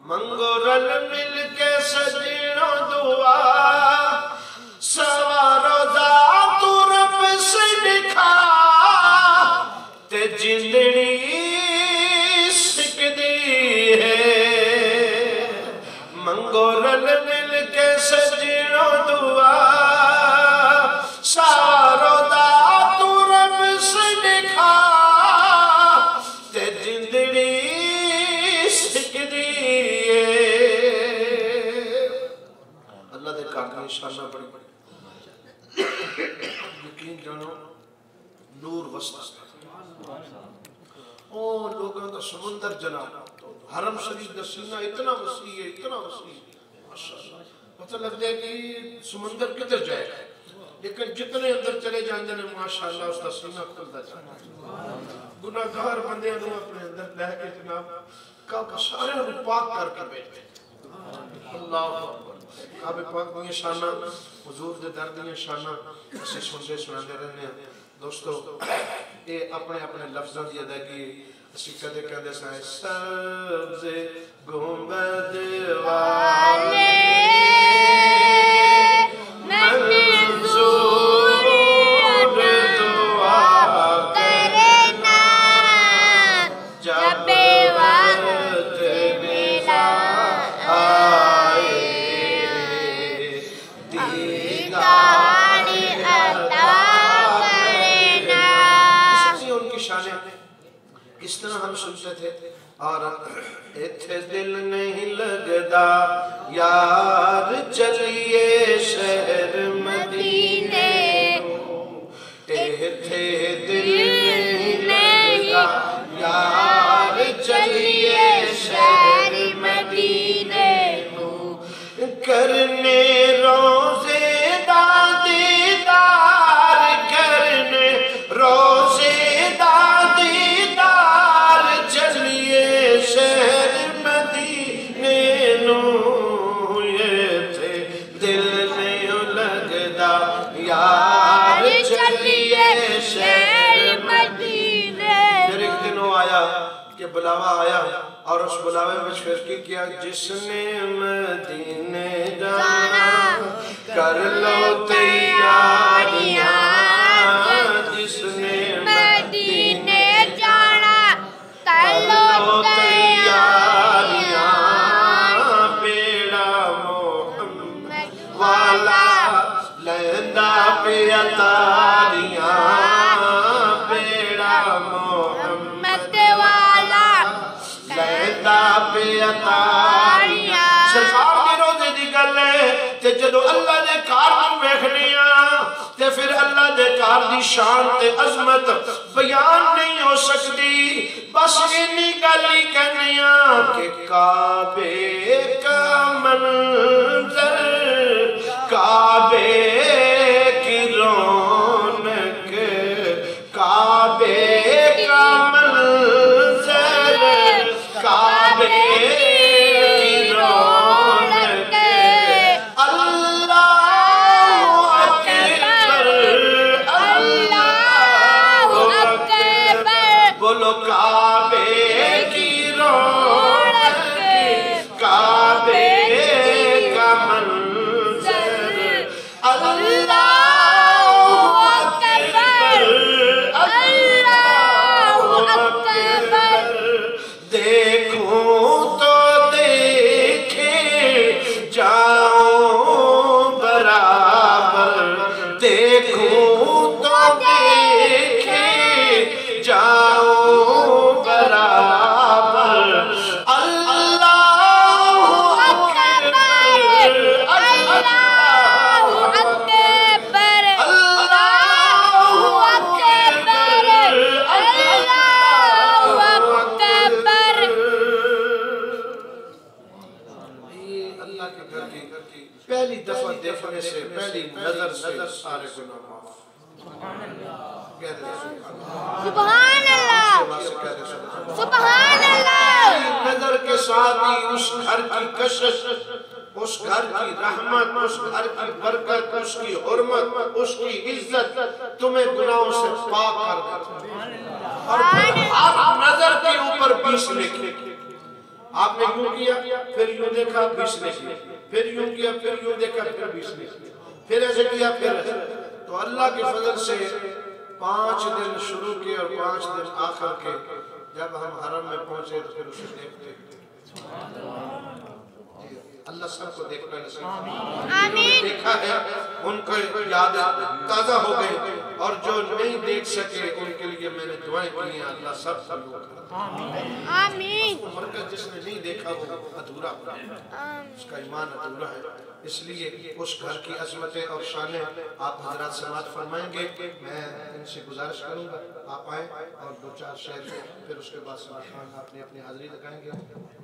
मंगो रल मिल के सजनो दुआ सवारो दा तू रब से दिखा ते जिंदड़ी सिकदी है। मंगो रल मिल के सजनो दुआ सवारो दा तू रब से दिखा ते जिंदड़ी सिकदी है। अल्लाह दे घर दी शाना बड़ी बड़ी यकीन जानो नूर वसता ओ लोगों का समुंदर जनाब हरम शरीफ का सीना इतना वसी है, इतना वसी है माशाअल्लाह। पता लगता है कि समुंदर किधर जाएगा, लेकिन जितने अंदर चले जाते हैं माशाअल्लाह उसका सीना खुलता जाता है। गुनाहगार बंदे अपने अंदर लहके जनाब कब सारे पाक करके बैठे अल्लाह काबे पाक दी शाना हुजूर दे दर दी शाना असि सुनते सुनाते रहने हैं। दोस्तों ये अपने अपने लफ्ज़ों की अदायगी असि कदे कहते साए सबसे गुंबद वाले मंजूर दुआ करना जब वक्त मिला आए दीदार अता करना। इसलिए उनकी शान किस तरह हम सुनते थे और इत्थे दिल नहीं लगदा यार चलिए शहर मदीने इत्थे दिल नहीं लगदा यार चलिए शहर मदीने करने रोजे दा दीदार करने रोजे दा दीदार चलिए शहर मदीने नू ये थे दिल नहीं लगदा यार चलिए शहर मदीने। फिर एक दिन वो आया कि बुलावा आया और उस बुलावे में फिर किया जिसने मदीने जाना कर लो तैयारियां जिसने मदीने जाना कर लो तैयारियां बेड़ा मोहम्मद वाला लहदा पे अतारियां बेड़ा मोहम्मद वाला लहदा पे अतारियां। सरकार दे रोजे दी गल है ते जदों अल्लाह दे घर नूं वेखने आ ते फिर अल्लाह दे घर दी शान ते अजमत बयान नहीं हो सकती। बस इन्नी गल ही कहने आ कि काबे का मंजर काबे की रौनक काबे का मंजर काबे की रौनक अल्लाहु अकबर अल्लाहु अकबर बोलो काबे की रौनक काबे का मंजर अल्लाहु अकबर अल्लाहु अकबर। देखूं तो देखे जाऊं बराबर देखूं तो देखे जाऊं बराबर अल्लाहु अकबर अल्लाहु अकबर अल्लाहु अकबर अल्लाहु अकबर। अल्लाह के घर की पहली दफा देखने से पहली नजर से सारे गुनाह माफ। सुभान अल्लाह सुभान अल्लाह। नजर के साथ ही उस घर की कशिश उस घर की रहमत उस घर की बरकत उसकी हुर्मत उसकी इज्जत तुम्हें गुनाहों से पाक कर देती है। और हर नजर के ऊपर 20 लिखे आपने यूं किया, फिर यूं देखा, 20 ने किया, फिर यूं किया, फिर यूं देखा, फिर 20 ने किया, फिर ऐसे किया, फिर ऐसे। तो अल्लाह के फजल से 5 दिन शुरू के और 5 दिन आखिर के, जब हम हरम में पहुंचे तो फिर उसे देखते। अल्लाह सबको देखना नसीब आमीन। देखा है उनको याद ताजा हो गई, और जो नहीं देख सके उनके लिए मैंने दुआएं की हैं। अल्लाह सब आमीन। मरकज जिसने नहीं देखा वो अधूरा, उसका ईमान अधूरा है। इसलिए उस घर की अजमतें और शानें आप हजरात समाअत फरमाएंगे। मैं इनसे गुजारिश करूंगा आप आए और 2-4 शेर, फिर उसके बाद अपनी अपनी हाजिरी लगाएंगे।